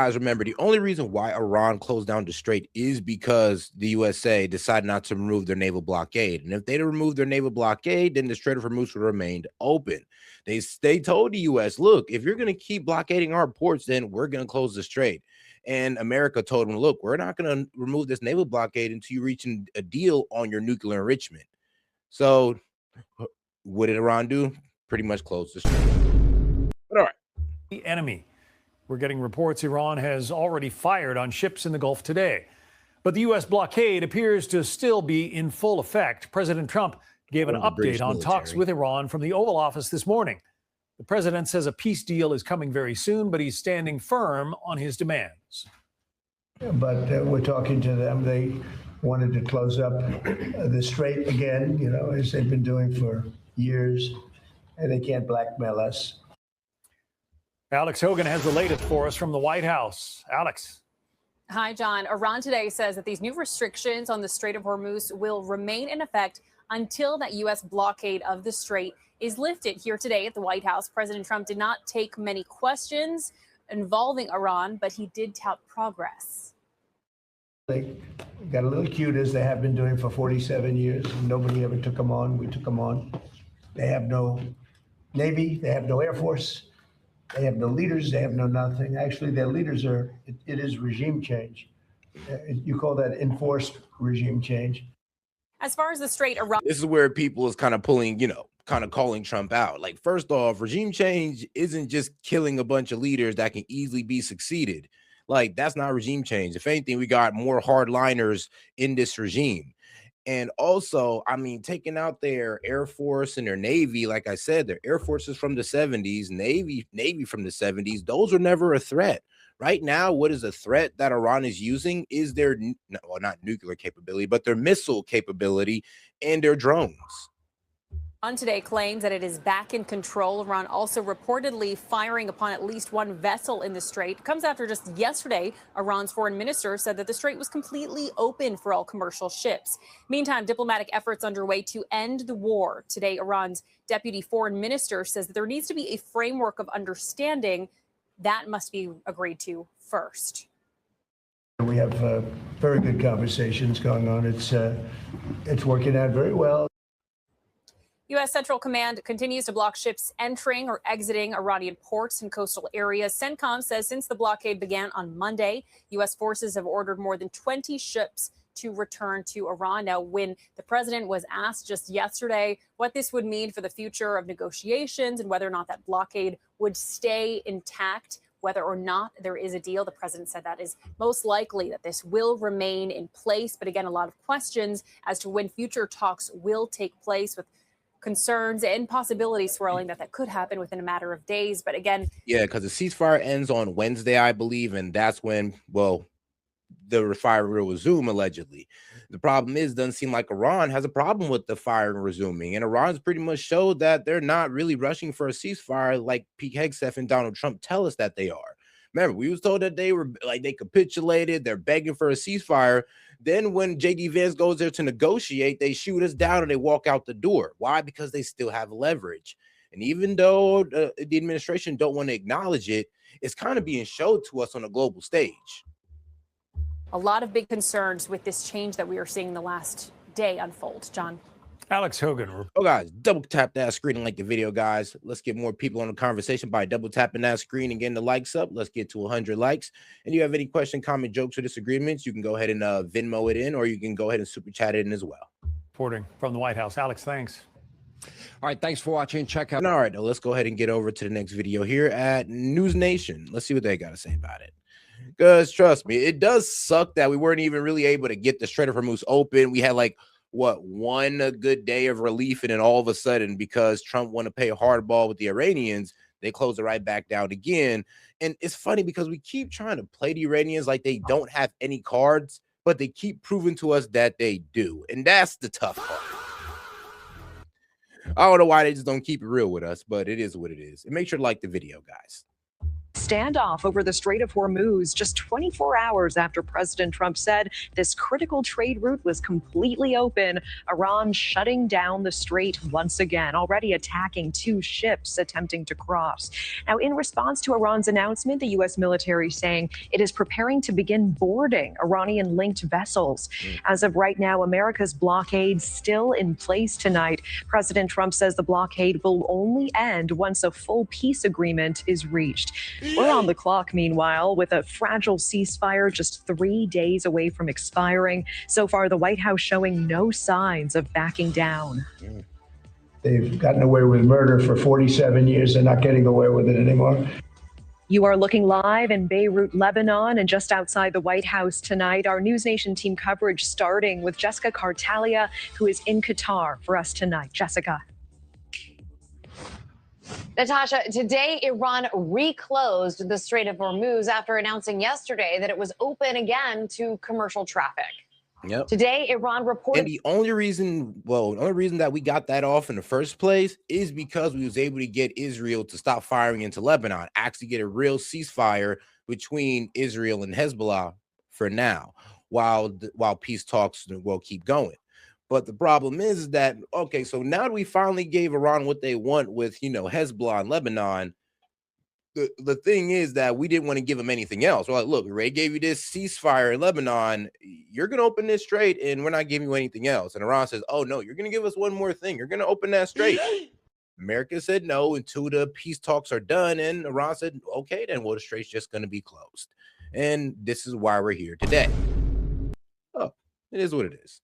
guys remember, the only reason why Iran closed down the strait is because the USA decided not to remove their naval blockade. And if they'd removed their naval blockade, then the Strait of Hormuz would have remained open. They told the US, look, if you're going to keep blockading our ports, then we're going to close the strait. And America told them, look, we're not going to remove this naval blockade until you reach a deal on your nuclear enrichment. So what did Iran do? Pretty much close the strait. But all right. The enemy. We're getting reports Iran has already fired on ships in the Gulf today. But the U.S. blockade appears to still be in full effect. President Trump gave an update on talks with Iran from the Oval Office this morning. The president says a peace deal is coming very soon, but he's standing firm on his demands. But we're talking to them. They wanted to close up the strait again, you know, as they've been doing for years, and they can't blackmail us. Alex Hogan has the latest for us from the White House. Alex. Hi, John. Iran today says that these new restrictions on the Strait of Hormuz will remain in effect until that U.S. blockade of the strait is lifted. Here today at the White House, President Trump did not take many questions involving Iran, but he did tout progress. They got a little cute, as they have been doing for 47 years. Nobody ever took them on. We took them on. They have no Navy. They have no Air Force. They have no leaders. They have no nothing. Actually, their leaders it is regime change. You call that enforced regime change. As far as the strait, Iran. This is where people is kind of pulling, kind of calling Trump out. Like, first off, regime change isn't just killing a bunch of leaders that can easily be succeeded. Like, that's not regime change. If anything, we got more hardliners in this regime. And also, I mean, taking out their Air Force and their Navy, like I said, their Air Force is from the 70s, Navy from the 70s. Those are never a threat. Right now, what is a threat that Iran is using is their, well, not nuclear capability, but their missile capability and their drones. Iran today claims that it is back in control. Iran also reportedly firing upon at least one vessel in the strait. It comes after just yesterday, Iran's foreign minister said that the strait was completely open for all commercial ships. Meantime, diplomatic efforts underway to end the war. Today, Iran's deputy foreign minister says that there needs to be a framework of understanding that must be agreed to first. We have very good conversations going on. It's working out very well. U.S. Central Command continues to block ships entering or exiting Iranian ports and coastal areas. CENTCOM says since the blockade began on Monday, U.S. forces have ordered more than 20 ships to return to Iran. Now, when the president was asked just yesterday what this would mean for the future of negotiations and whether or not that blockade would stay intact, whether or not there is a deal, the president said that is most likely that this will remain in place. But again, a lot of questions as to when future talks will take place, with concerns and possibilities swirling that could happen within a matter of days. But again, yeah, because the ceasefire ends on Wednesday, I believe, and that's when, well, the fire will resume, allegedly. The problem is, it doesn't seem like Iran has a problem with the firing resuming, and Iran's pretty much showed that they're not really rushing for a ceasefire like Pete Hegseth and Donald Trump tell us that they are. Remember, we was told that they were like, they capitulated, they're begging for a ceasefire. Then when JD Vance goes there to negotiate, they shoot us down and they walk out the door. Why? Because they still have leverage. And even though the administration don't want to acknowledge it, it's kind of being showed to us on a global stage. A lot of big concerns with this change that we are seeing the last day unfold. John. Alex Hogan. Oh, guys, double tap that screen and like the video, guys. Let's get more people on the conversation by double tapping that screen and getting the likes up. Let's get to 100 likes. And you have any question, comment, jokes, or disagreements, you can go ahead and Venmo it in, or you can go ahead and super chat it in as well. Reporting from the White House. Alex, thanks. All right, thanks for watching. Check out. All right, now let's go ahead and get over to the next video here at News Nation. Let's see what they got to say about it. Because trust me, it does suck that we weren't even really able to get the Strait of Hormuz open. We had like, one good day of relief, and then all of a sudden, because Trump want to pay hardball with the Iranians, they close it right back down again. And it's funny because we keep trying to play the Iranians like they don't have any cards, but they keep proving to us that they do. And that's the tough part. I don't know why they just don't keep it real with us, but it is what it is. And make sure to like the video, guys. standoff over the Strait of Hormuz just 24 hours after President Trump said this critical trade route was completely open. Iran shutting down the strait once again, already attacking 2 ships attempting to cross. Now, in response to Iran's announcement, the U.S. military saying it is preparing to begin boarding Iranian-linked vessels. As of right now, America's blockade still in place tonight. President Trump says the blockade will only end once a full peace agreement is reached. We're on the clock, meanwhile, with a fragile ceasefire just 3 days away from expiring. So far, the White House showing no signs of backing down. They've gotten away with murder for 47 years. They're not getting away with it anymore. You are looking live in Beirut, Lebanon, and just outside the White House tonight. Our News Nation team coverage starting with Jessica Cartalia, who is in Qatar for us tonight. Jessica. Natasha, today Iran reclosed the Strait of Hormuz after announcing yesterday that it was open again to commercial traffic. Yep. Today, Iran reported. And the only reason that we got that off in the first place is because we was able to get Israel to stop firing into Lebanon, actually get a real ceasefire between Israel and Hezbollah for now, while peace talks will keep going. But the problem is that, okay, so now that we finally gave Iran what they want with, Hezbollah and Lebanon, the thing is that we didn't want to give them anything else. We're like, look, Ray gave you this ceasefire in Lebanon. You're going to open this strait and we're not giving you anything else. And Iran says, oh, no, you're going to give us one more thing. You're going to open that strait. America said no until the peace talks are done. And Iran said, okay, then well, the strait's just going to be closed. And this is why we're here today. Oh, it is what it is.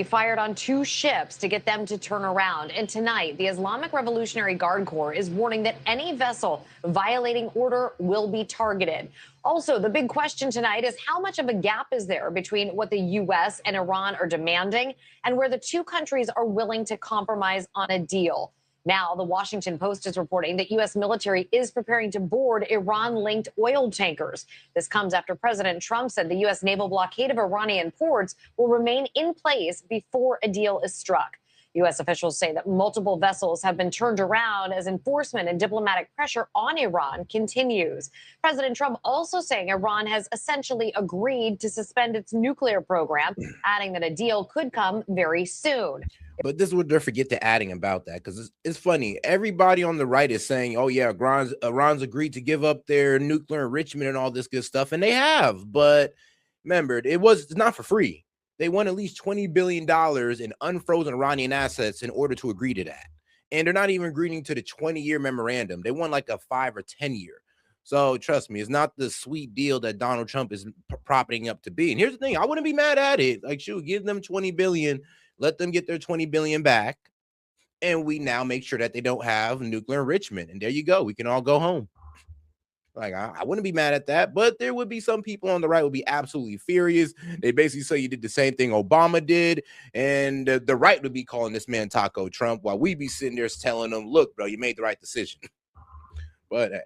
Fired on 2 ships to get them to turn around. And tonight, the Islamic Revolutionary Guard Corps is warning that any vessel violating order will be targeted. Also, the big question tonight is how much of a gap is there between what the U.S. and Iran are demanding and where the 2 countries are willing to compromise on a deal. Now, the Washington Post is reporting that U.S. military is preparing to board Iran-linked oil tankers. This comes after President Trump said the U.S. naval blockade of Iranian ports will remain in place before a deal is struck. U.S. officials say that multiple vessels have been turned around as enforcement and diplomatic pressure on Iran continues. President Trump also saying Iran has essentially agreed to suspend its nuclear program, adding that a deal could come very soon. But this is what they forget to adding about that, because it's funny. Everybody on the right is saying, oh, yeah, Iran's agreed to give up their nuclear enrichment and all this good stuff. And they have. But remember, it's not for free. They want at least $20 billion in unfrozen Iranian assets in order to agree to that. And they're not even agreeing to the 20-year memorandum. They want like a 5 or 10-year. So trust me, it's not the sweet deal that Donald Trump is propping up to be. And here's the thing. I wouldn't be mad at it. Like, shoot, give them $20 billion. Let them get their $20 billion back, and we now make sure that they don't have nuclear enrichment. And there you go. We can all go home. Like, I wouldn't be mad at that, but there would be some people on the right would be absolutely furious. They basically say you did the same thing Obama did, and the right would be calling this man Taco Trump, while we be sitting there telling them, look, bro, you made the right decision. But hey.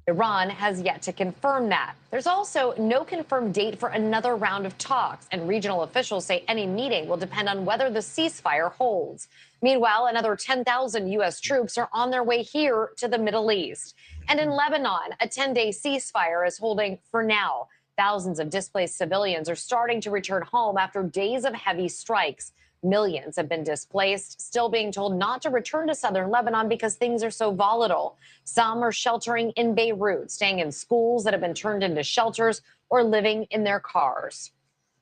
Iran has yet to confirm that. There's also no confirmed date for another round of talks, and regional officials say any meeting will depend on whether the ceasefire holds. Meanwhile, another 10,000 U.S. troops are on their way here to the Middle East. And in Lebanon, a 10-day ceasefire is holding for now. Thousands of displaced civilians are starting to return home after days of heavy strikes. Millions have been displaced, still being told not to return to southern Lebanon because things are so volatile. Some are sheltering in Beirut, staying in schools that have been turned into shelters, or living in their cars.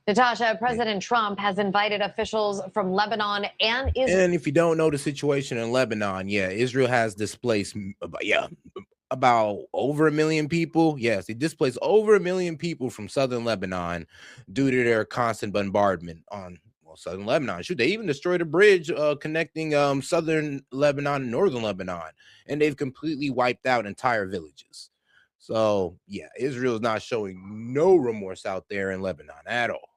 Natasha, President Trump has invited officials from Lebanon and Israel. And if you don't know the situation in Lebanon, Israel has displaced, about over 1 million people. Yes, they displaced over 1 million people from southern Lebanon due to their constant bombardment on southern Lebanon. Shoot, they even destroyed a bridge connecting southern Lebanon and northern Lebanon, and they've completely wiped out entire villages. So yeah, Israel is not showing no remorse out there in Lebanon at all.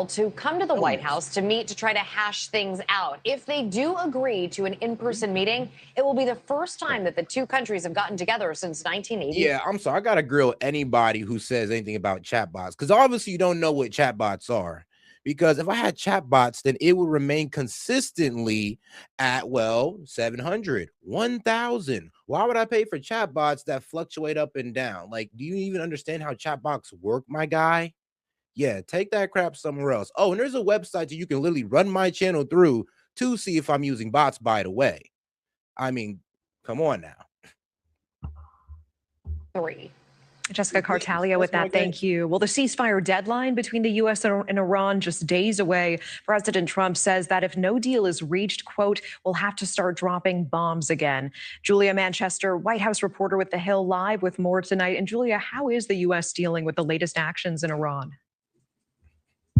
To come to the White House to meet to try to hash things out. If they do agree to an in-person meeting, it will be the first time that the 2 countries have gotten together since 1980. Yeah, I'm sorry. I got to grill anybody who says anything about chatbots, because obviously you don't know what chatbots are. Because if I had chatbots, then it would remain consistently at, well, 700, 1,000. Why would I pay for chatbots that fluctuate up and down? Like, do you even understand how chatbots work, my guy? Yeah, take that crap somewhere else. Oh, and there's a website that you can literally run my channel through to see if I'm using bots, by the way. I mean, come on now. 3. Jessica Cartalia with that. Thank you. Well, the ceasefire deadline between the U.S. and Iran just days away. President Trump says that if no deal is reached, quote, we'll have to start dropping bombs again. Julia Manchester, White House reporter with The Hill, live with more tonight. And Julia, how is the U.S. dealing with the latest actions in Iran?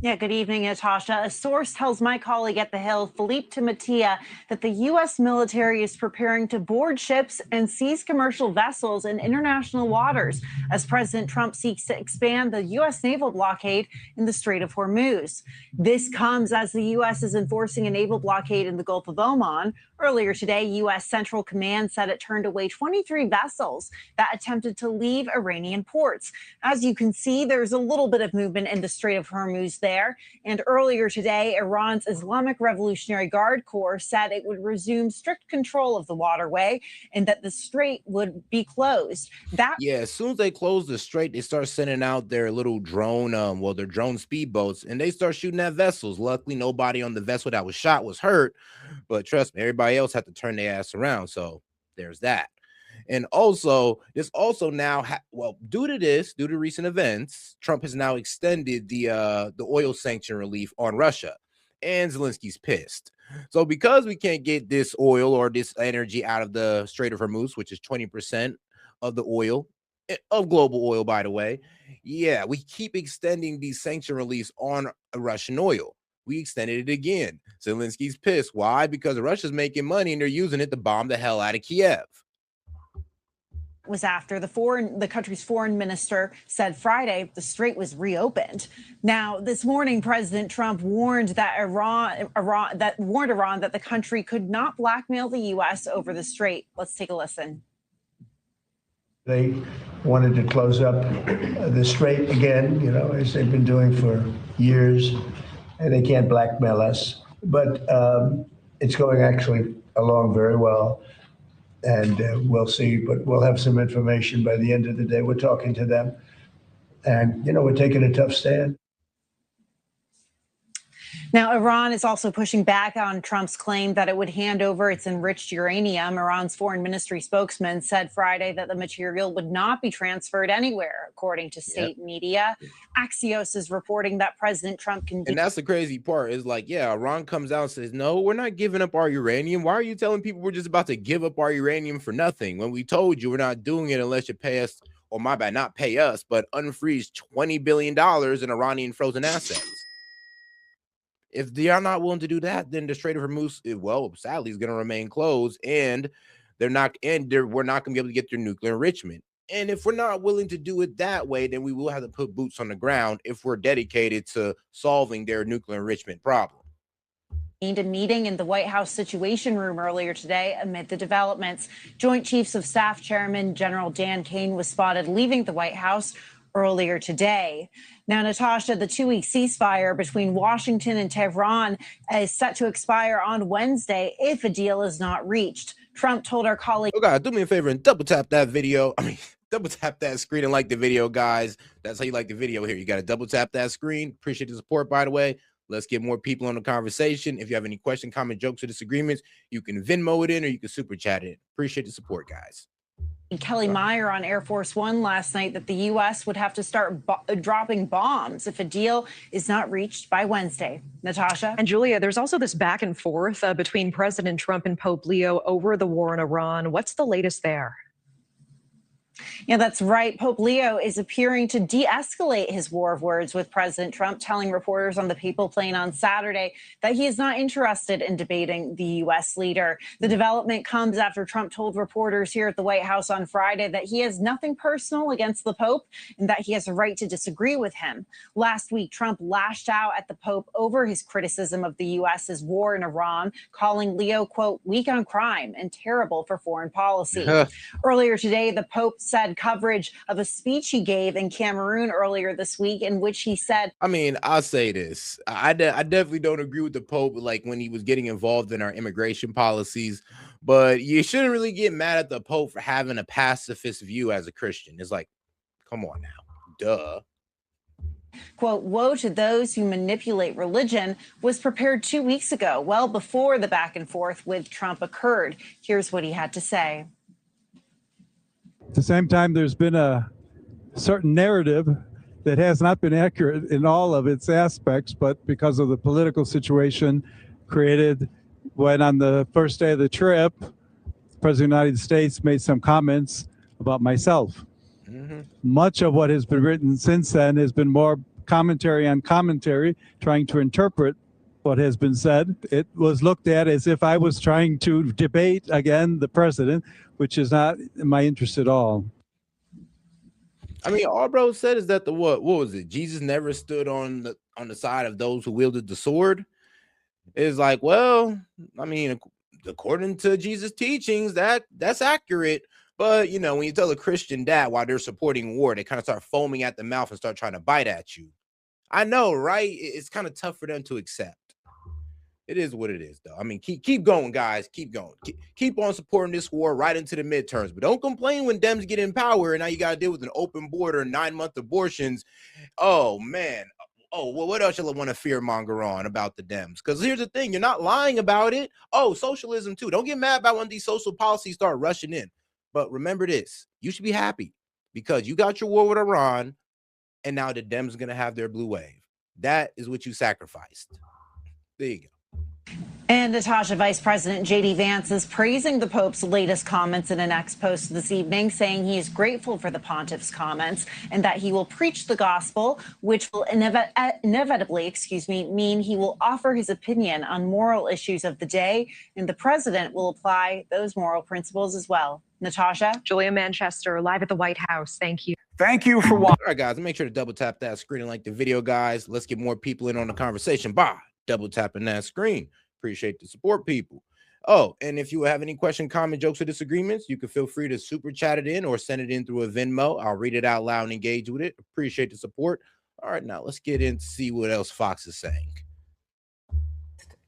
Yeah, good evening, Natasha. A source tells my colleague at The Hill, Philippe Tamatia, that the U.S. military is preparing to board ships and seize commercial vessels in international waters as President Trump seeks to expand the U.S. naval blockade in the Strait of Hormuz. This comes as the U.S. is enforcing a naval blockade in the Gulf of Oman. Earlier today, U.S. Central Command said it turned away 23 vessels that attempted to leave Iranian ports. As you can see, there's a little bit of movement in the Strait of Hormuz there. And earlier today, Iran's Islamic Revolutionary Guard Corps said it would resume strict control of the waterway and that the strait would be closed. Yeah, as soon as they close the strait, they start sending out their little drone, their drone speedboats, and they start shooting at vessels. Luckily, nobody on the vessel that was shot was hurt, but trust me, everybody else had to turn their ass around. So there's that. And also, this also now, due to recent events, Trump has now extended the oil sanction relief on Russia, and Zelensky's pissed. So because we can't get this oil or this energy out of the Strait of Hormuz, which is 20% of the oil of global oil, by the way, yeah, we keep extending these sanction reliefs on Russian oil. We extended it again. Zelensky's pissed. Why? Because Russia's making money and they're using it to bomb the hell out of Kiev. Was after the country's foreign minister said Friday the strait was reopened. Now, this morning, President Trump warned that Iran that the country could not blackmail the U.S. over the strait. Let's take a listen. They wanted to close up the strait again, as they've been doing for years, and they can't blackmail us. But it's going actually along very well. And we'll see, but we'll have some information by the end of the day. We're talking to them, and we're taking a tough stand. Now, Iran is also pushing back on Trump's claim that it would hand over its enriched uranium. Iran's foreign ministry spokesman said Friday that the material would not be transferred anywhere, according to state media. Axios is reporting that President Trump can... And that's the crazy part is like, yeah, Iran comes out and says, no, we're not giving up our uranium. Why are you telling people we're just about to give up our uranium for nothing when we told you we're not doing it unless you pay us, or my bad, not pay us, but unfreeze $20 billion in Iranian frozen assets? If they are not willing to do that, then the Strait of Hormuz, well, sadly, is going to remain closed, and we're not going to be able to get their nuclear enrichment. And if we're not willing to do it that way, then we will have to put boots on the ground if we're dedicated to solving their nuclear enrichment problem. A meeting in the White House Situation Room earlier today amid the developments. Joint Chiefs of Staff Chairman General Dan Kane was spotted leaving the White House earlier today. Now, Natasha, the 2-week ceasefire between Washington and Tehran is set to expire on Wednesday if a deal is not reached. Trump told our colleague... Oh, God, do me a favor and double tap that video. Double tap that screen and like the video, guys. That's how you like the video here. You got to double tap that screen. Appreciate the support, by the way. Let's get more people on the conversation. If you have any question, comment, jokes, or disagreements, you can Venmo it in or you can super chat it. Appreciate the support, guys. Kelly Meyer on Air Force One last night that the U.S. would have to start dropping bombs if a deal is not reached by Wednesday. Natasha? And Julia, there's also this back and forth between President Trump and Pope Leo over the war in Iran. What's the latest there? Yeah, that's right. Pope Leo is appearing to de-escalate his war of words with President Trump, telling reporters on the Papal plane on Saturday that he is not interested in debating the U.S. leader. The development comes after Trump told reporters here at the White House on Friday that he has nothing personal against the Pope and that he has a right to disagree with him. Last week, Trump lashed out at the Pope over his criticism of the U.S.'s war in Iran, calling Leo, quote, weak on crime and terrible for foreign policy. Earlier today, the Pope said coverage of a speech he gave in Cameroon earlier this week in which he said, I mean, I'll say this. I definitely don't agree with the Pope, like when he was getting involved in our immigration policies, but you shouldn't really get mad at the Pope for having a pacifist view as a Christian. It's like, come on now. Duh. quote, woe to those who manipulate religion, was prepared 2 weeks ago, well before the back and forth with Trump occurred. Here's what he had to say. At the same time, there's been a certain narrative that has not been accurate in all of its aspects, but because of the political situation created when on the first day of the trip, the President of the United States made some comments about myself. Much of what has been written since then has been more commentary on commentary, trying to interpret what has been said. It was looked at as if I was trying to debate again the president, which is not in my interest at all. I mean, all bro said is that what was it? Jesus never stood on the side of those who wielded the sword. It's like, well, I mean, according to Jesus' teachings, that's accurate. But, you know, when you tell a Christian that while they're supporting war, they kind of start foaming at the mouth and start trying to bite at you. I know, right? It's kind of tough for them to accept. It is what it is, though. I mean, keep going, guys. Keep going. Keep on supporting this war right into the midterms. But don't complain when Dems get in power and now you got to deal with an open border, 9-month abortions. Oh, man. Oh, well, what else y'all want to fearmonger on about the Dems? Because here's the thing. You're not lying about it. Oh, socialism, too. Don't get mad about when these social policies start rushing in. But remember this, you should be happy because you got your war with Iran and now the Dems are going to have their blue wave. That is what you sacrificed. There you go. And Natasha, Vice President J.D. Vance is praising the Pope's latest comments in an X post this evening, saying he is grateful for the pontiff's comments and that he will preach the gospel, which will inevitably, mean he will offer his opinion on moral issues of the day, and the president will apply those moral principles as well. Natasha? Julia Manchester, live at the White House. Thank you. Thank you for watching. All right, guys, make sure to double tap that screen and like the video, guys. Let's get more people in on the conversation by double tapping that screen. Appreciate the support, people. Oh, and if you have any question, comment, jokes, or disagreements, you can feel free to super chat it in or send it in through a Venmo. I'll read it out loud and engage with it. Appreciate the support. All right, now let's get in to see what else Fox is saying.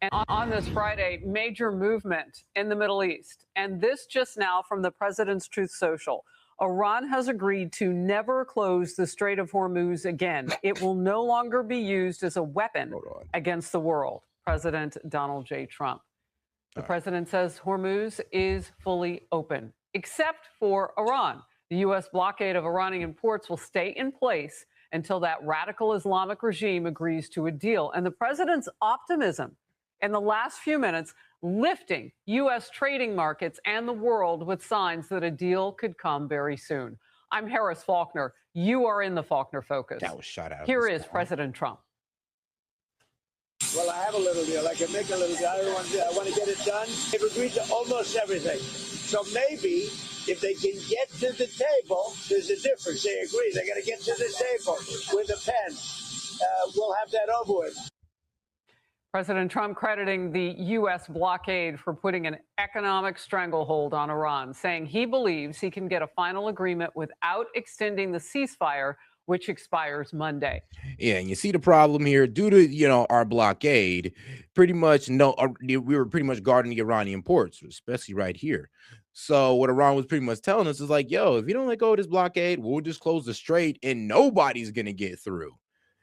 And on this Friday, major movement in the Middle East. And this just now from the president's Truth Social. Iran has agreed to never close the Strait of Hormuz again. It will no longer be used as a weapon against the world. President Donald J. Trump. The president says Hormuz is fully open, except for Iran. The U.S. blockade of Iranian ports will stay in place until that radical Islamic regime agrees to a deal. And the president's optimism in the last few minutes lifting U.S. trading markets and the world with signs that a deal could come very soon. I'm Harris Faulkner. You are in the Faulkner Focus. That was shot out. Here is President Trump. Well, I have a little deal. I can make a little deal. I want to get it done. They've agreed to almost everything. So maybe if they can get to the table, there's a difference. They agree. They're going to get to the table with a pen. We'll have that over with. President Trump crediting the U.S. blockade for putting an economic stranglehold on Iran, saying he believes he can get a final agreement without extending the ceasefire, which expires Monday. Yeah, and you see the problem here due to, our blockade, pretty much we were pretty much guarding the Iranian ports, especially right here. So what Iran was pretty much telling us is like, yo, if you don't let go of this blockade, we'll just close the strait and nobody's going to get through.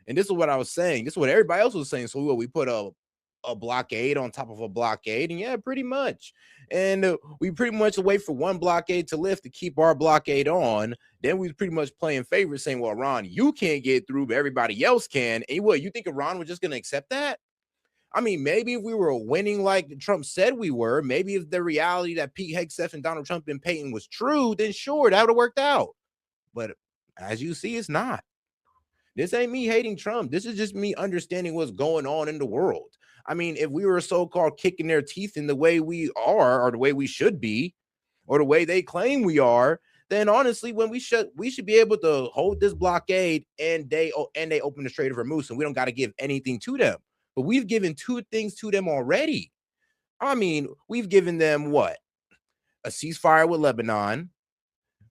And this is what I was saying. This is what everybody else was saying. So we put a blockade on top of a blockade, and yeah, pretty much. And we pretty much wait for one blockade to lift to keep our blockade on. Then we was pretty much playing favorites, saying, well, Iran, you can't get through, but everybody else can. And what, you think Iran was just going to accept that? I mean, maybe if we were winning like Trump said we were, maybe if the reality that Pete Hegseth and Donald Trump been painting was true, then sure, that would have worked out. But as you see, it's not. This ain't me hating Trump. This is just me understanding what's going on in the world. I mean, if we were so-called kicking their teeth in the way we are, or the way we should be, or the way they claim we are, then honestly, when we should be able to hold this blockade and they open the Strait of Hormuz, and we don't got to give anything to them. But we've given two things to them already. I mean, we've given them what? A ceasefire with Lebanon.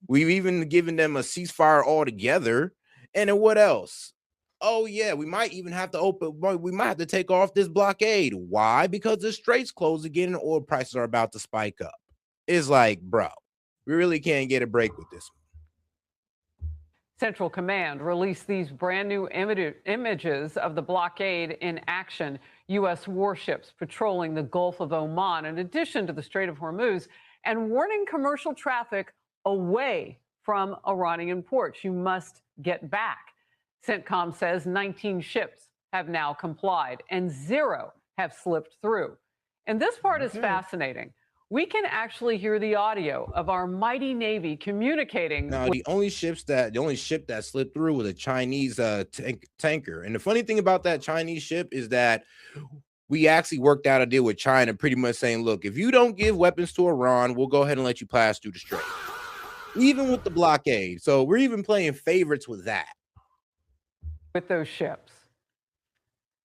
We've even given them a ceasefire altogether. And then what else? Oh yeah, we might even have to we might have to take off this blockade. Why? Because the straits closed again and oil prices are about to spike up. It's like, bro, we really can't get a break with this one. Central Command released these brand new images of the blockade in action. U.S. warships patrolling the Gulf of Oman, in addition to the Strait of Hormuz, and warning commercial traffic away from Iranian ports. You must get back. CENTCOM says 19 ships have now complied and 0 have slipped through. And this part is fascinating. We can actually hear the audio of our mighty Navy communicating. Now, the only ship that slipped through was a Chinese tanker. And the funny thing about that Chinese ship is that we actually worked out a deal with China, pretty much saying, look, if you don't give weapons to Iran, we'll go ahead and let you pass through the strait, even with the blockade. So we're even playing favorites with that. With those ships.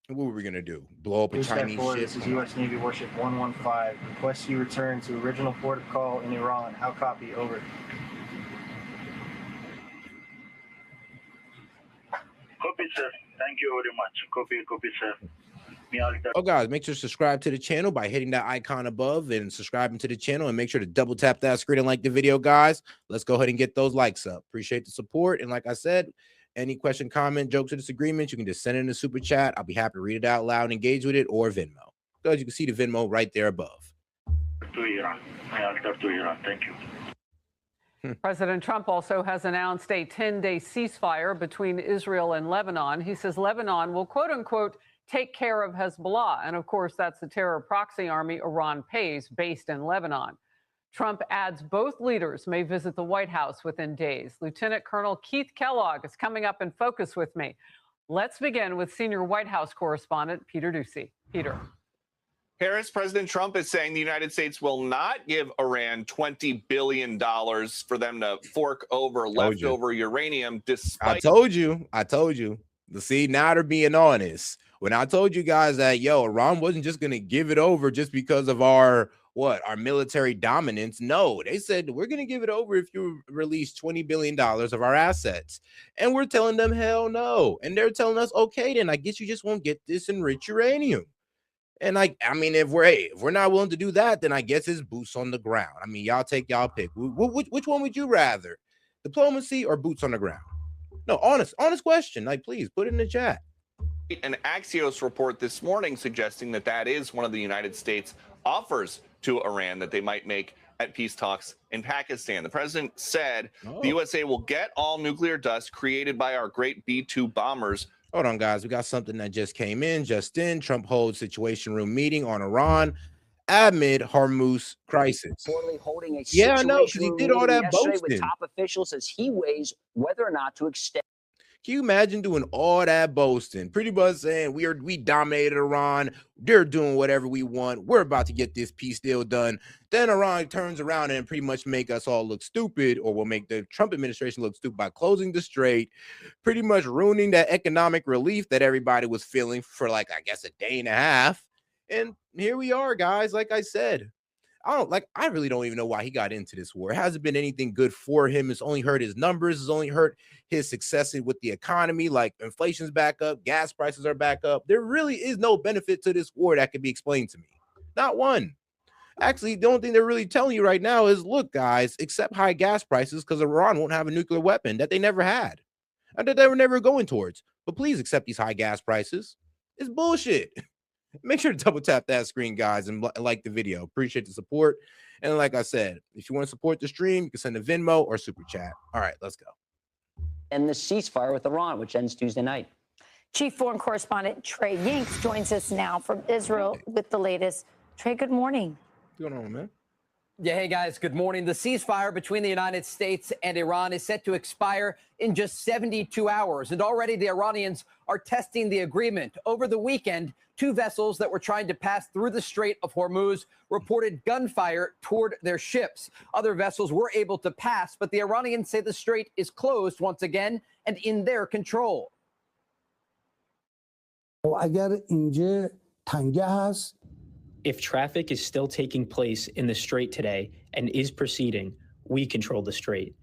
What were we going to do? Blow up a Chinese ship? This is U.S. Navy Warship 115. Request you return to original port of call in Iran. How copy? Over. Copy, sir. Thank you very much. Copy, sir. Oh, guys, make sure to subscribe to the channel by hitting that icon above and subscribing to the channel, and make sure to double tap that screen and like the video, guys. Let's go ahead and get those likes up. Appreciate the support. And like I said, any question, comment, jokes, or disagreements, you can just send it in the super chat. I'll be happy to read it out loud and engage with it, or Venmo. So as you can see, the Venmo right there above. To Iran. Thank you. President Trump also has announced a 10-day ceasefire between Israel and Lebanon. He says Lebanon will, quote unquote, take care of Hezbollah. And of course, that's the terror proxy army Iran pays, based in Lebanon. Trump adds both leaders may visit the White House within days. Lieutenant Colonel Keith Kellogg is coming up in focus with me. Let's begin with senior White House correspondent Peter Ducey. Peter. Harris, President Trump is saying the United States will not give Iran $20 billion for them to fork over leftover uranium, despite... I told you. See, now they're being honest. When I told you guys that, Iran wasn't just going to give it over just because of our military dominance. No, they said, we're going to give it over if you release $20 billion of our assets. And we're telling them, hell no. And they're telling us, okay, then I guess you just won't get this enriched uranium. And if we're not willing to do that, then I guess it's boots on the ground. I mean, y'all take y'all pick. Which one would you rather? Diplomacy or boots on the ground? No, honest question. Please put it in the chat. An Axios report this morning suggesting that is one of the United States offers to Iran that they might make at peace talks in Pakistan. The president said the USA will get all nuclear dust created by our great B-2 bombers. Hold on, guys. We got something that just came in. Trump holds Situation Room meeting on Iran amid Hormuz crisis. Holding a yeah, I know, because he did all that boasting with top officials as he weighs whether or not to extend. Can you imagine doing all that boasting? Pretty much saying we dominated Iran. They're doing whatever we want. We're about to get this peace deal done. Then Iran turns around and pretty much make us all look stupid, or will make the Trump administration look stupid by closing the strait, pretty much ruining that economic relief that everybody was feeling for a day and a half. And here we are, guys. Like I said, I really don't even know why he got into this war. It hasn't been anything good for him. It's only hurt his numbers. It's only hurt his success with the economy. Inflation's back up, gas prices are back up. There really is no benefit to this war that can be explained to me. Not one. Actually, the only thing they're really telling you right now is, look, guys, accept high gas prices because Iran won't have a nuclear weapon that they never had and that they were never going towards. But please accept these high gas prices. It's bullshit. Make sure to double tap that screen, guys, and like the video. Appreciate the support. And like I said, if you want to support the stream, you can send a Venmo or super chat. All right, let's go. And the ceasefire with Iran, which ends Tuesday night. Chief Foreign Correspondent Trey Yinks joins us now from Israel with the latest. Trey, good morning. What's going on, man? Yeah, hey guys, good morning. The ceasefire between the United States and Iran is set to expire in just 72 hours. And already the Iranians are testing the agreement. Over the weekend, 2 vessels that were trying to pass through the Strait of Hormuz reported gunfire toward their ships. Other vessels were able to pass, but the Iranians say the strait is closed once again and in their control. If traffic is still taking place in the strait today and is proceeding, we control the strait.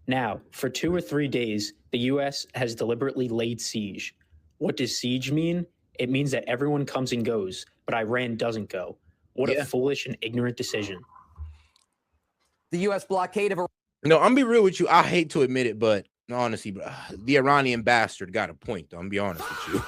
Now, for 2 or 3 days, the U.S. has deliberately laid siege. What does siege mean? It means that everyone comes and goes, but Iran doesn't go. What a foolish and ignorant decision. The U.S. blockade of Iran. No, I'm gonna be real with you. I hate to admit it, but honestly, bro, the Iranian bastard got a point, though. I'm gonna be honest with you.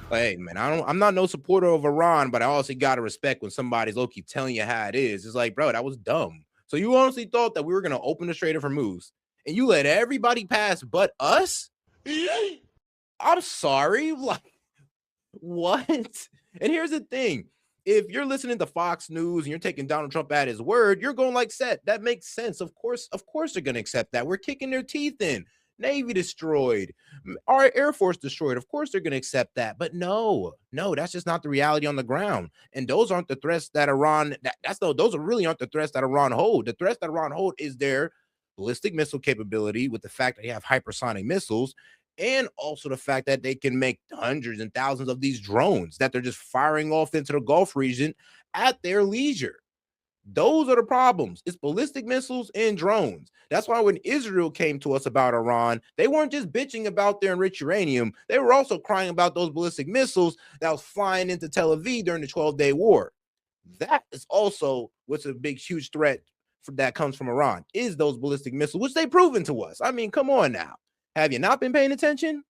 Hey, man, I'm not no supporter of Iran, but I also gotta respect when somebody's low-key telling you how it is. It's like, bro, that was dumb. So you honestly thought that we were gonna open the Strait of Hormuz and you let everybody pass but us? I'm sorry. Like, what? And here's the thing. If you're listening to Fox News and you're taking Donald Trump at his word, you're going like, "Set, that makes sense. Of course they're gonna accept that. We're kicking their teeth in. Navy destroyed, our Air Force destroyed. Of course they're gonna accept that." But no, that's just not the reality on the ground. And those aren't the threats that Iran. Those really aren't the threats that Iran hold. The threats that Iran hold is their ballistic missile capability, with the fact that they have hypersonic missiles, and also the fact that they can make hundreds and thousands of these drones that they're just firing off into the Gulf region at their leisure. Those are the problems. It's ballistic missiles and drones. That's why when Israel came to us about Iran, they weren't just bitching about their enriched uranium. They were also crying about those ballistic missiles that was flying into Tel Aviv during the 12-day war. That is also what's a big, huge threat that comes from Iran, is those ballistic missiles, which they've proven to us. I mean, come on now. Have you not been paying attention?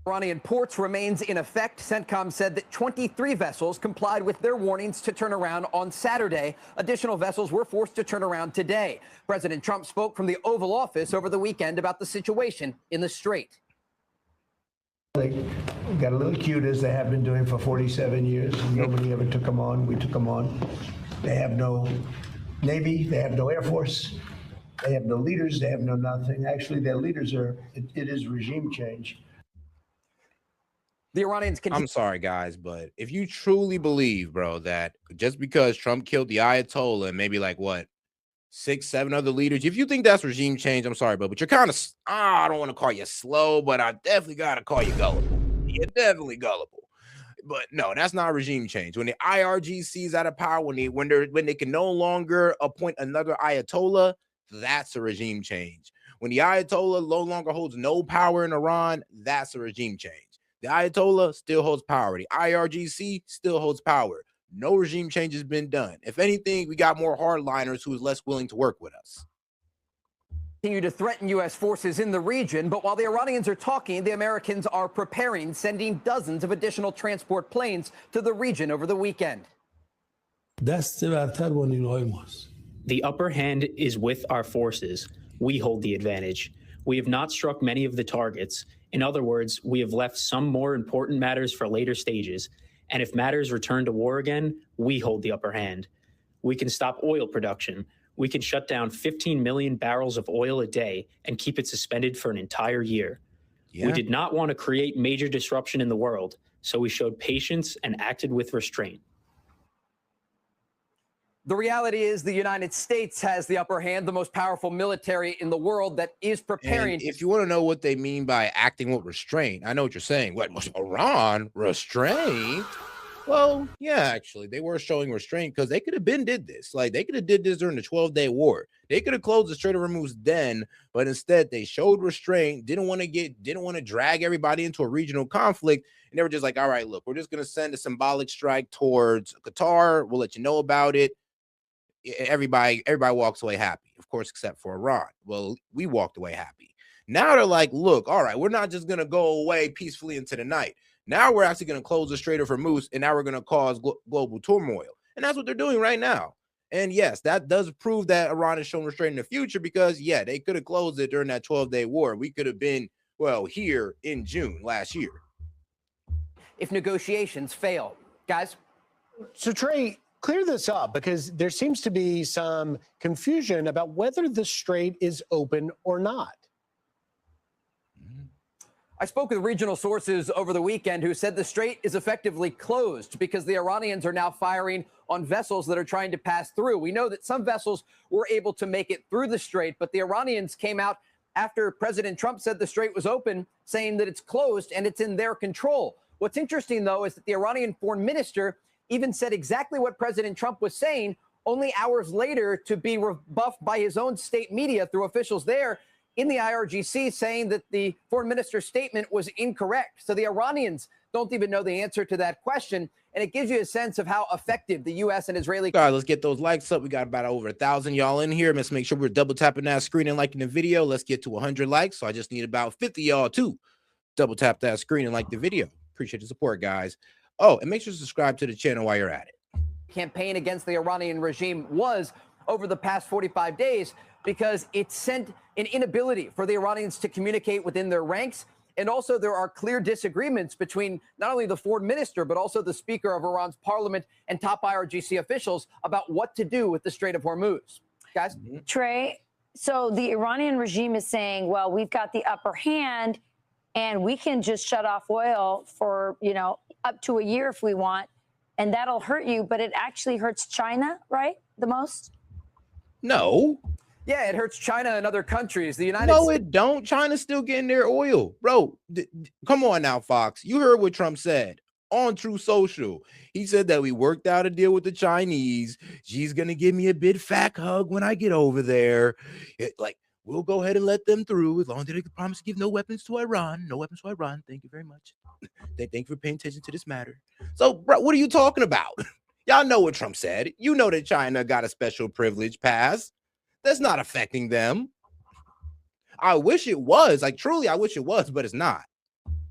Iranian ports remains in effect. CENTCOM said that 23 vessels complied with their warnings to turn around on Saturday. Additional vessels were forced to turn around today. President Trump spoke from the Oval Office over the weekend about the situation in the Strait. They got a little cute, as they have been doing for 47 years. Nobody ever took them on. We took them on. They have no Navy. They have no Air Force. They have no leaders. They have no nothing. Actually, their leaders it is regime change. The Iranians I'm sorry, guys, but if you truly believe, bro, that just because Trump killed the Ayatollah and maybe like what, 6, 7 other leaders, if you think that's regime change, I'm sorry, but you're kind of, I don't want to call you slow, but I definitely got to call you gullible. You're definitely gullible. But no, that's not regime change. When the IRGC is out of power, when they can no longer appoint another Ayatollah, that's a regime change. When the Ayatollah no longer holds no power in Iran, that's a regime change. The Ayatollah still holds power. The IRGC still holds power. No regime change has been done. If anything, we got more hardliners who is less willing to work with us. Continue to threaten U.S. forces in the region, but while the Iranians are talking, the Americans are preparing, sending dozens of additional transport planes to the region over the weekend. The upper hand is with our forces. We hold the advantage. We have not struck many of the targets. In other words, we have left some more important matters for later stages. And if matters return to war again, we hold the upper hand. We can stop oil production. We can shut down 15 million barrels of oil a day and keep it suspended for an entire year. Yeah. We did not want to create major disruption in the world, so we showed patience and acted with restraint. The reality is the United States has the upper hand, the most powerful military in the world that is preparing. And if you want to know what they mean by acting with restraint, I know what you're saying. What, Iran? Restraint? Well, yeah, actually, they were showing restraint because they could have did this. Like, they could have did this during the 12-day war. They could have closed the Strait of Hormuz then, but instead they showed restraint, didn't want to drag everybody into a regional conflict. And they were just like, all right, look, we're just going to send a symbolic strike towards Qatar. We'll let you know about it. Everybody walks away happy, of course, except for Iran. Well, we walked away happy. Now they're like, look, all right, we're not just going to go away peacefully into the night. Now we're actually going to close the Strait of Hormuz, and now we're going to cause global turmoil. And that's what they're doing right now. And yes, that does prove that Iran has shown restraint in the future because, yeah, they could have closed it during that 12-day war. We could have been, well, here in June last year. If negotiations fail. Guys? So, Trey, clear this up, because there seems to be some confusion about whether the strait is open or not. I spoke with regional sources over the weekend who said the strait is effectively closed because the Iranians are now firing on vessels that are trying to pass through. We know that some vessels were able to make it through the strait, but the Iranians came out after President Trump said the strait was open, saying that it's closed and it's in their control. What's interesting, though, is that the Iranian foreign minister even said exactly what President Trump was saying only hours later to be rebuffed by his own state media through officials there in the IRGC saying that the foreign minister's statement was incorrect. So the Iranians don't even know the answer to that question. And it gives you a sense of how effective the U.S. and Israeli. All right, let's get those likes up. We got about over 1,000 y'all in here. Let's make sure we're double tapping that screen and liking the video. Let's get to 100 likes. So I just need about 50 y'all to double tap that screen and like the video. Appreciate the support, guys. Oh, and make sure to subscribe to the channel while you're at it. Campaign against the Iranian regime was over the past 45 days because it sent an inability for the Iranians to communicate within their ranks. And also there are clear disagreements between not only the foreign minister, but also the speaker of Iran's parliament and top IRGC officials about what to do with the Strait of Hormuz. Guys? Trey, so the Iranian regime is saying, well, we've got the upper hand and we can just shut off oil for, up to a year if we want. And that'll hurt you, but it actually hurts China, right? The most? No. Yeah, it hurts China and other countries. The United No, States. it don't. China's still getting their oil. Bro, come on now, Fox. You heard what Trump said on True Social. He said that we worked out a deal with the Chinese. She's going to give me a big fat hug when I get over there. We'll go ahead and let them through as long as they can promise to give no weapons to Iran. No weapons to Iran. Thank you very much. Thank you for paying attention to this matter. So, bro, what are you talking about? Y'all know what Trump said. You know that China got a special privilege pass. That's not affecting them. I wish it was. Truly, I wish it was, but it's not.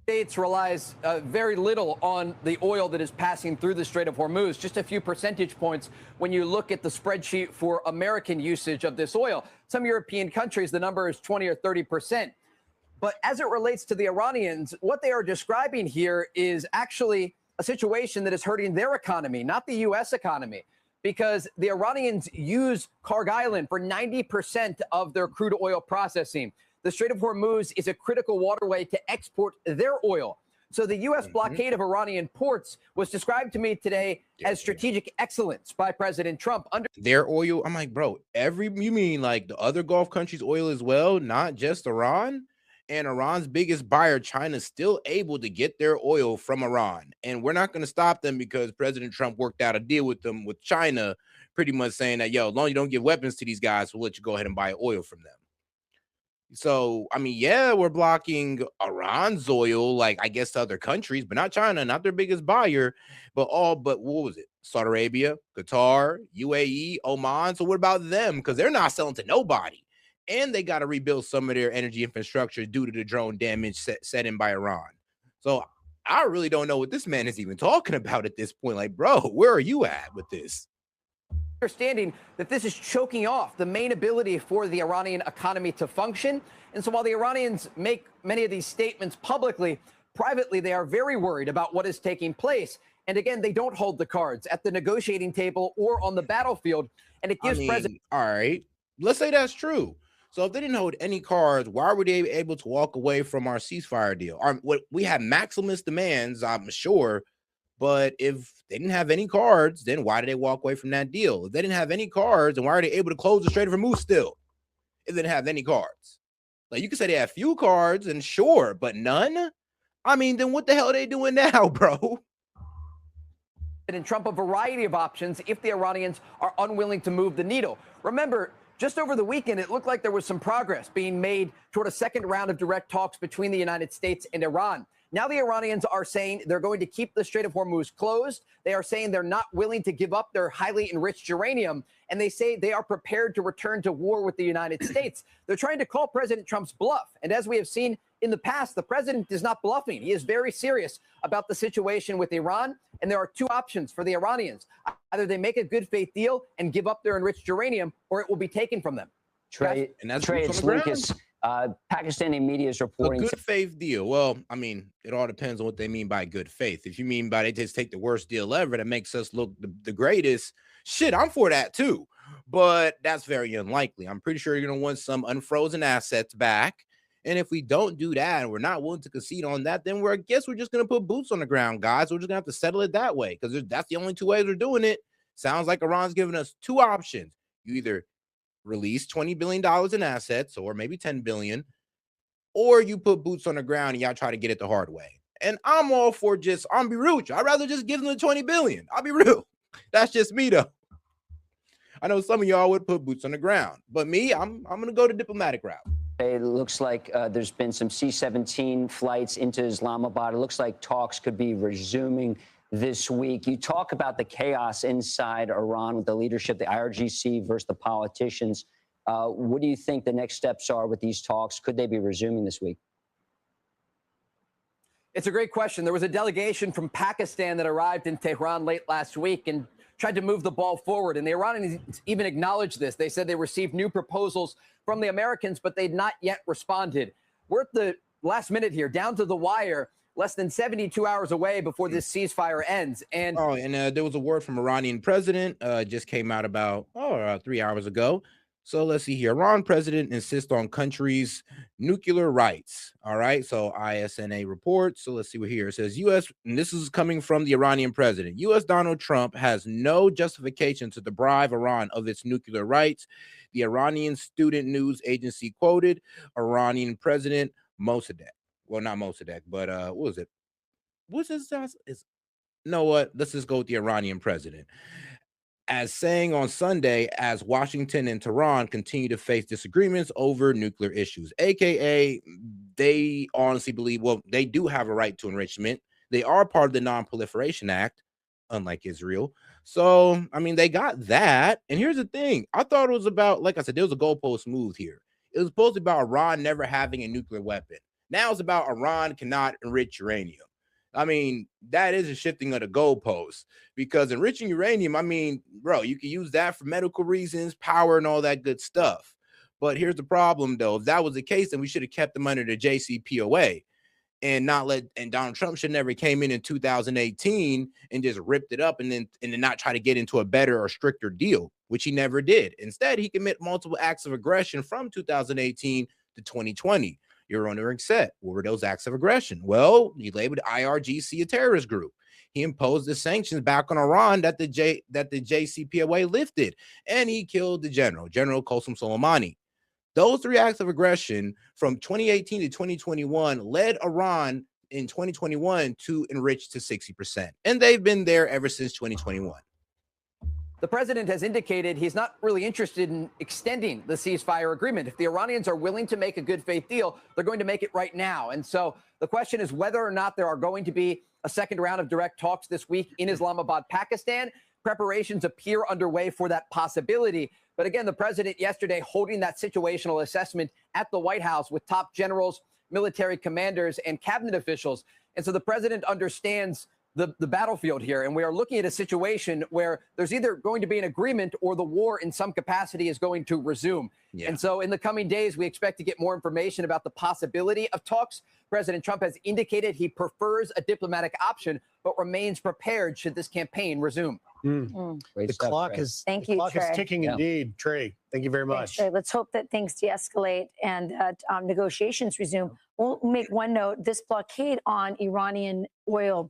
States relies very little on the oil that is passing through the Strait of Hormuz, just a few percentage points when you look at the spreadsheet for American usage of this oil. Some European countries, the number is 20 or 30%. But as it relates to the Iranians, what they are describing here is actually a situation that is hurting their economy, not the U.S. economy, because the Iranians use Karg Island for 90% of their crude oil processing. The Strait of Hormuz is a critical waterway to export their oil. So the U.S. blockade of Iranian ports was described to me today as strategic excellence by President Trump. Under their oil, I'm like, bro, you mean like the other Gulf countries' oil as well, not just Iran? And Iran's biggest buyer, China's still able to get their oil from Iran. And we're not going to stop them because President Trump worked out a deal with them, with China, pretty much saying that, as long as you don't give weapons to these guys, we'll let you go ahead and buy oil from them. So, I mean, yeah, we're blocking Iran's oil, I guess to other countries, but not China, not their biggest buyer, but what was it? Saudi Arabia, Qatar, UAE, Oman. So what about them? Because they're not selling to nobody. And they got to rebuild some of their energy infrastructure due to the drone damage set in by Iran. So I really don't know what this man is even talking about at this point. Bro, where are you at with this? Understanding that this is choking off the main ability for the Iranian economy to function. And so while the Iranians make many of these statements publicly, privately, they are very worried about what is taking place. And again, they don't hold the cards at the negotiating table or on the battlefield. And it gives President. All right, let's say that's true. So if they didn't hold any cards, why were they able to walk away from our ceasefire deal? We had maximalist demands, I'm sure. But if they didn't have any cards, then why did they walk away from that deal? If they didn't have any cards, then why are they able to close the Strait of Hormuz still? If they didn't have any cards. You could say they have few cards, and sure, but none? I mean, then what the hell are they doing now, bro? And Trump a variety of options if the Iranians are unwilling to move the needle. Remember, just over the weekend, it looked like there was some progress being made toward a second round of direct talks between the United States and Iran. Now the Iranians are saying they're going to keep the Strait of Hormuz closed. They are saying they're not willing to give up their highly enriched uranium. And they say they are prepared to return to war with the United States. They're trying to call President Trump's bluff. And as we have seen in the past, the president is not bluffing. He is very serious about the situation with Iran. And there are two options for the Iranians. Either they make a good faith deal and give up their enriched uranium, or it will be taken from them. Trey, it's Lucas. Pakistani media is reporting a good faith deal. Well, I mean, it all depends on what they mean by good faith. If you mean by they just take the worst deal ever that makes us look the greatest, shit, I'm for that too. But that's very unlikely. I'm pretty sure you're going to want some unfrozen assets back. And if we don't do that and we're not willing to concede on that, then I guess we're just going to put boots on the ground, guys. We're just going to have to settle it that way because that's the only two ways we're doing it. Sounds like Iran's giving us two options. You either release $20 billion in assets or maybe $10 billion, or you put boots on the ground and y'all try to get it the hard way. And I'm all for I'll be real with you. I'd rather just give them the $20 billion. I'll be real. That's just me though. I know some of y'all would put boots on the ground, but me, I'm going to go the diplomatic route. It looks like there's been some C-17 flights into Islamabad. It looks like talks could be resuming this week. You talk about the chaos inside Iran with the leadership, the IRGC versus the politicians. What do you think the next steps are with these talks? Could they be resuming this week? It's a great question. There was a delegation from Pakistan that arrived in Tehran late last week and tried to move the ball forward. And the Iranians even acknowledged this. They said they received new proposals from the Americans, but they'd not yet responded. We're at the last minute here, down to the wire, less than 72 hours away before this ceasefire ends. And there was a word from Iranian president just came out about 3 hours ago. So let's see here. Iran president insists on country's nuclear rights. All right. So ISNA reports. So let's see what here. It says U.S. and this is coming from the Iranian president. U.S. Donald Trump has no justification to deprive Iran of its nuclear rights. The Iranian student news agency quoted Iranian President Mossadegh. Well, not Mossadegh, but what was it? What's his? No, what? Let's just go with the Iranian president. As saying on Sunday, as Washington and Tehran continue to face disagreements over nuclear issues, aka they honestly believe, well, they do have a right to enrichment. They are part of the Non-Proliferation Act, unlike Israel. So, I mean, they got that. And here's the thing. I thought it was about, like I said, there was a goalpost move here. It was supposed to be about Iran never having a nuclear weapon. Now it's about Iran cannot enrich uranium. I mean, that is a shifting of the goalposts because enriching uranium, I mean, bro, you can use that for medical reasons, power and all that good stuff. But here's the problem, though. If that was the case, then we should have kept them under the JCPOA and not and Donald Trump should never came in 2018 and just ripped it up and then not try to get into a better or stricter deal, which he never did. Instead, he committed multiple acts of aggression from 2018 to 2020. You're wondering, S.E.T, what were those acts of aggression? Well, he labeled IRGC a terrorist group. He imposed the sanctions back on Iran that the JCPOA lifted, and he killed the General Qasem Soleimani. Those three acts of aggression from 2018 to 2021 led Iran in 2021 to enrich to 60%, and they've been there ever since 2021. the president has indicated he's not really interested in extending the ceasefire agreement. If the Iranians are willing to make a good faith deal, they're going to make it right now. And so the question is whether or not there are going to be a second round of direct talks this week in Islamabad, Pakistan. Preparations appear underway for that possibility. But again, the president yesterday holding that situational assessment at the White House with top generals, military commanders, and cabinet officials. And so the president understands the battlefield here. And we are looking at a situation where there's either going to be an agreement or the war in some capacity is going to resume. Yeah. And so in the coming days, we expect to get more information about the possibility of talks. President Trump has indicated he prefers a diplomatic option, but remains prepared should this campaign resume. The clock is ticking indeed. Trey, thank you very much. Trey. Let's hope that things de-escalate and negotiations resume. We'll make one note. This blockade on Iranian oil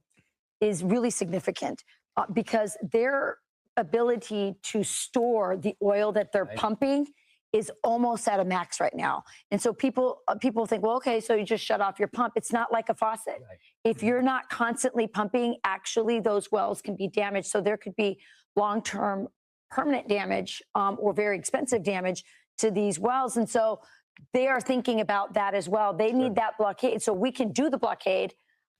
is really significant because their ability to store the oil that they're pumping is almost at a max right now. And so people think, well, okay, so you just shut off your pump. It's not like a faucet. If you're not constantly pumping, actually those wells can be damaged. So there could be long-term permanent damage or very expensive damage to these wells. And so they are thinking about that as well. They need that blockade. So we can do the blockade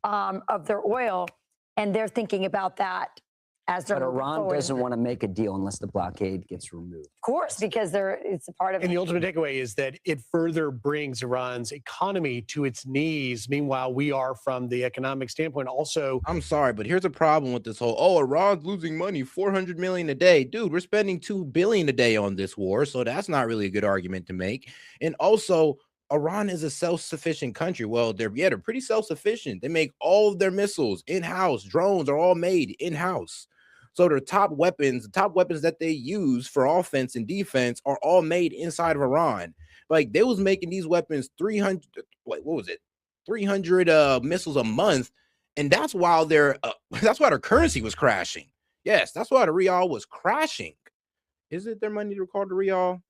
of their oil, and they're thinking about that as they're. But Iran doesn't want to make a deal unless the blockade gets removed. Of course, because it's a part of it. And the ultimate takeaway is that it further brings Iran's economy to its knees. Meanwhile, we are, from the economic standpoint, also. I'm sorry, but here's a problem with this whole, Iran's losing money, $400 million a day. Dude, we're spending $2 billion a day on this war, so that's not really a good argument to make. And also, Iran is a self-sufficient country. Well, they're pretty self-sufficient. They make all of their missiles in-house. Drones are all made in-house. So their top weapons, the top weapons that they use for offense and defense are all made inside of Iran. Like they was making these weapons 300, what was it? 300 missiles a month. And that's why their currency was crashing. Yes, that's why the rial was crashing. Is it their money to recall the rial?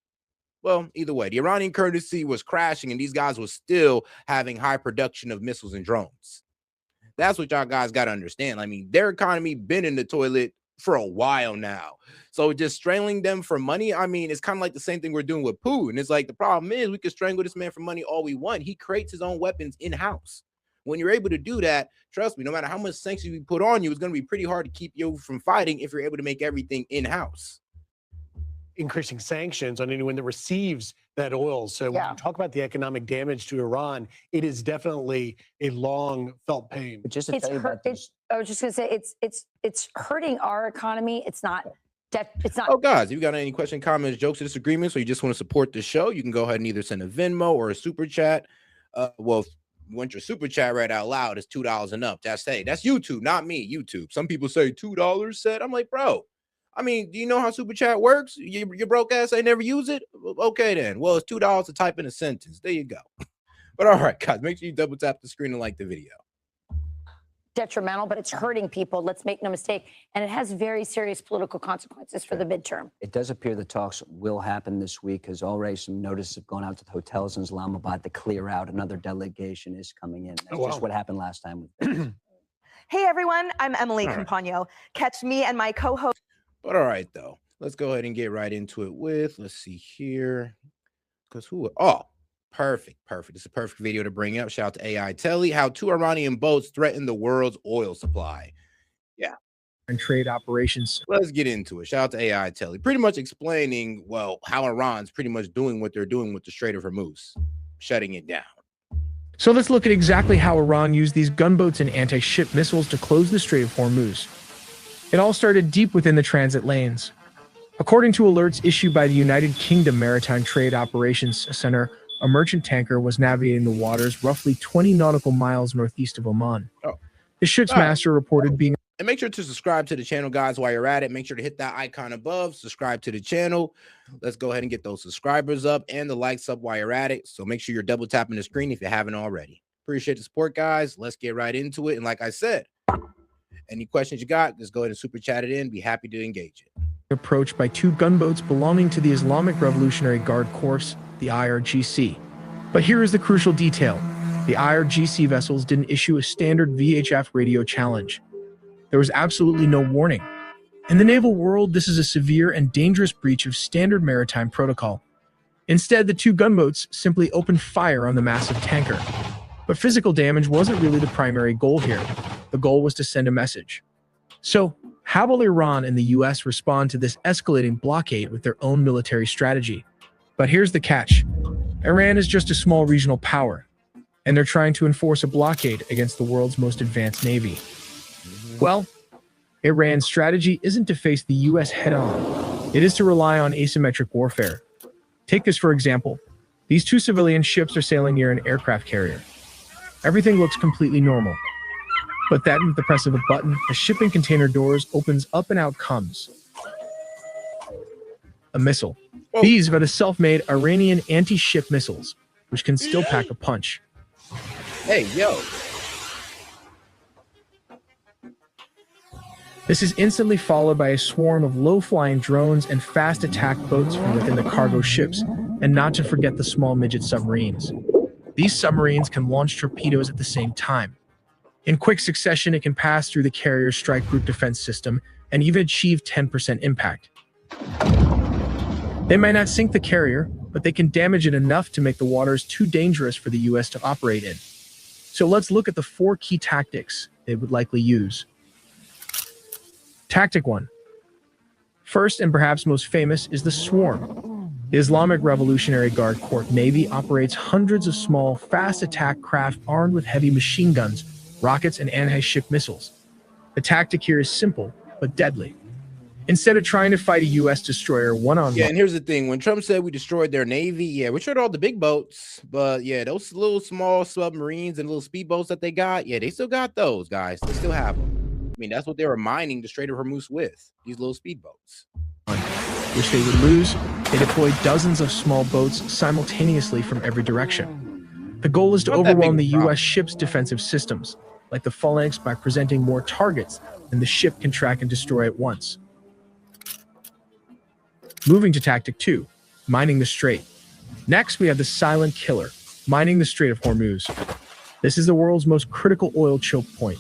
Well, either way, the Iranian currency was crashing and these guys were still having high production of missiles and drones. That's what y'all guys got to understand. I mean, their economy been in the toilet for a while now. So just strangling them for money, I mean, it's kind of like the same thing we're doing with Putin. It's like the problem is we can strangle this man for money all we want. He creates his own weapons in-house. When you're able to do that, trust me, no matter how much sanctions we put on you, it's going to be pretty hard to keep you from fighting if you're able to make everything in-house. Increasing sanctions on anyone that receives that oil. So when you talk about the economic damage to Iran, it is definitely a long felt pain. I was just going to say it's hurting our economy. It's not. Oh, guys, if you got any questions, comments, jokes, or disagreements, or you just want to support the show, you can go ahead and either send a Venmo or a super chat. Well, if you want your super chat right out loud, it's $2 and up. That's YouTube, not me. YouTube. Some people say $2 set. I'm like, bro. I mean, do you know how super chat works? Your broke ass ain't never use it. Okay, then. Well, it's $2 to type in a sentence. There you go. But all right, guys, make sure you double tap the screen and like the video. Detrimental, but it's hurting people. Let's make no mistake. And it has very serious political consequences for the midterm. It does appear the talks will happen this week because already some notices have gone out to the hotels in Islamabad to clear out. Another delegation is coming in. That's just what happened last time. Hey, everyone. I'm Emily Campagno. Catch me and my co-host. But all right, though. Let's go ahead and get right into it with, let's see here. Because perfect. It's a perfect video to bring up. Shout out to AI Telly. How 2 Iranian boats threaten the world's oil supply. Yeah. And trade operations. Let's get into it. Shout out to AI Telly. Pretty much explaining, well, how Iran's pretty much doing what they're doing with the Strait of Hormuz. Shutting it down. So let's look at exactly how Iran used these gunboats and anti-ship missiles to close the Strait of Hormuz. It all started deep within the transit lanes. According to alerts issued by the United Kingdom Maritime Trade Operations Center, a merchant tanker was navigating the waters roughly 20 nautical miles northeast of Oman. The ship's master reported being... And make sure to subscribe to the channel, guys, while you're at it. Make sure to hit that icon above, subscribe to the channel. Let's go ahead and get those subscribers up and the likes up while you're at it. So make sure you're double tapping the screen if you haven't already. Appreciate the support, guys. Let's get right into it. And like I said, any questions you got, just go ahead and super chat it in. Be happy to engage it. Approached by 2 gunboats belonging to the Islamic Revolutionary Guard Corps, the IRGC. But here is the crucial detail. The IRGC vessels didn't issue a standard VHF radio challenge. There was absolutely no warning. In the naval world, this is a severe and dangerous breach of standard maritime protocol. Instead, the 2 gunboats simply opened fire on the massive tanker. But physical damage wasn't really the primary goal here. The goal was to send a message. So, how will Iran and the US respond to this escalating blockade with their own military strategy? But here's the catch. Iran is just a small regional power, and they're trying to enforce a blockade against the world's most advanced navy. Well, Iran's strategy isn't to face the US head-on. It is to rely on asymmetric warfare. Take this for example. These 2 civilian ships are sailing near an aircraft carrier. Everything looks completely normal. But then, with the press of a button, the shipping container doors opens up and out comes a missile. These are the self-made Iranian anti-ship missiles, which can still pack a punch. Hey, yo. This is instantly followed by a swarm of low-flying drones and fast attack boats from within the cargo ships, and not to forget the small midget submarines. These submarines can launch torpedoes at the same time. In quick succession, it can pass through the carrier's strike group defense system and even achieve 10% impact. They might not sink the carrier, but they can damage it enough to make the waters too dangerous for the US to operate in. So let's look at the 4 key tactics they would likely use. Tactic 1. First and perhaps most famous is the swarm. The Islamic Revolutionary Guard Corps Navy operates hundreds of small, fast attack craft armed with heavy machine guns, rockets, and anti-ship missiles. The tactic here is simple, but deadly. Instead of trying to fight a U.S. destroyer one-on-one... Yeah, and here's the thing. When Trump said we destroyed their Navy, yeah, we destroyed all the big boats. But, yeah, those little small submarines and little speedboats that they got, yeah, they still got those, guys. They still have them. I mean, that's what they were mining the Strait of Hormuz with, these little speedboats. Which they would lose, they deployed dozens of small boats simultaneously from every direction. The goal is to overwhelm the U.S. ship's defensive systems, like the phalanx, by presenting more targets than the ship can track and destroy at once. Moving to Tactic 2, mining the Strait. Next, we have the silent killer, mining the Strait of Hormuz. This is the world's most critical oil choke point.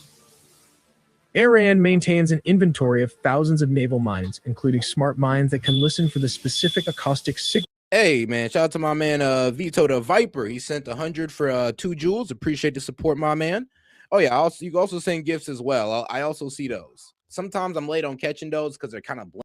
Iran maintains an inventory of thousands of naval mines, including smart mines that can listen for the specific acoustic signal. Hey man, shout out to my man Vito the Viper. He sent 100 for 2 jewels. Appreciate the support, my man. Oh yeah, you can also send gifts as well. I also see those. Sometimes I'm late on catching those because they're kind of blank.